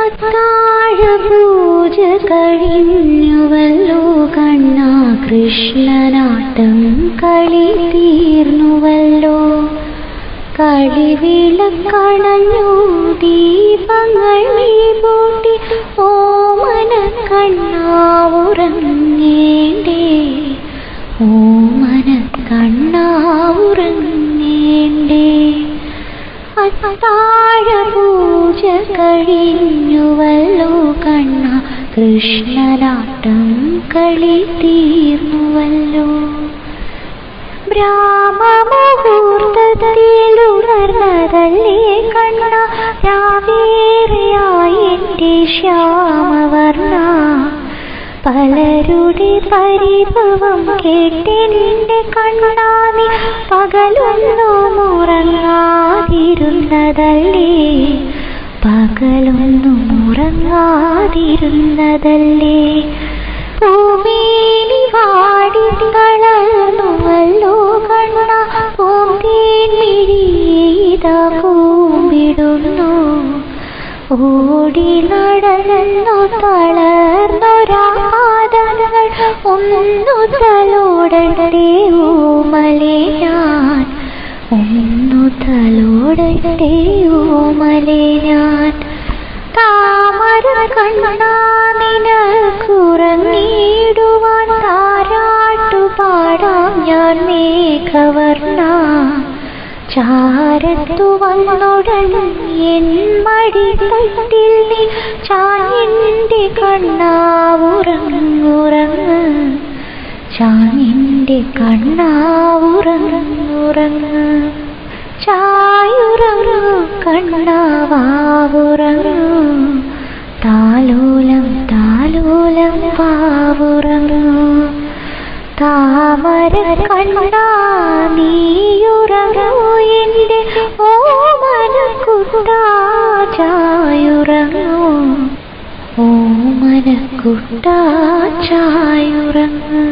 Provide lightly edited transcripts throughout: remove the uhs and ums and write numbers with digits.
അത്താഴ പൂജ കഴിഞ്ഞുവല്ലോ കണ്ണാ, കൃഷ്ണനാട്ടം കളി തീർന്നുവല്ലോ. കളിവിളക്കണഞ്ഞു ദീപങ്ങൾ പൂട്ടി, ഓമന കണ്ണാ ഉറങ്ങേണ്ടേ, ഓമന കണ്ണാ ഉറങ്ങേണ്ടേ. അത്താഴ പൂജ കഴിഞ്ഞുവല്ലോ കണ്ണാ, കൃഷ്ണനാട്ടം കളി തീർന്നുവല്ലോ. ബ്രാഹ്മമുഹൂർത്തത്തിലുണർന്നതല്ലേ കണ്ണാ, രാവേറെയായി എൻ്റെ ശ്യാമവർണ്ണ. പലരുടെ പരിഭവം കേട്ടെൻ്റെ കണ്ണാ, നീ പകലൊന്നും ഉറങ്ങാതിരുന്നതല്ലേ, പകലൊന്നും ഉറങ്ങാതിരുന്നതല്ലേ. പൂമേനി വാടി തളർന്നുവല്ലോ കണ്ണാ, പൂന്തേൻമിഴിയിതാ പൂമ്പിടുന്നു. ഓടി നടന്നു തളർന്നൊരാ പാദങ്ങൾ ഒന്നു തലോടട്ടെ ഓമലേ ഞാൻ, ഒന്നു തലോടട്ടെ ഓമലേ ഞാൻ. താമര കണ്ണാ നിനക്കുറങ്ങിടുവാൻ താരാട്ടുപാടാം ഞാൻ മേഘവർണ്ണ. ചാരത്തു വന്നുടൻ എൻ മടിത്തട്ടിൽ നീ ചാഞ്ഞെൻ്റെ കണ്ണാ ഉറങ്ങുറങ്ങ്, ചാഞ്ഞെൻ്റെ കണ്ണാ ഉറങ്ങുറങ്ങ്. ചായുറങ്ങു കണ്ണാ വാവുറങ്ങു, താലോലം താലോലം വാവുറങ്ങു. താമര കണ്ണാ നീയുറങ്ങൂ എൻ്റെ ഓമന കുട്ടാ, ചായുറങ്ങൂ ഓമന കുട്ടാ, ചായുറങ്ങ്,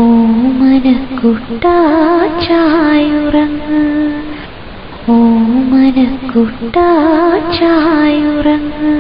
ഓമന കുട്ടാ ചായുറങ്ങ്, ഓമന കുട്ടാ ചായുറങ്ങ്.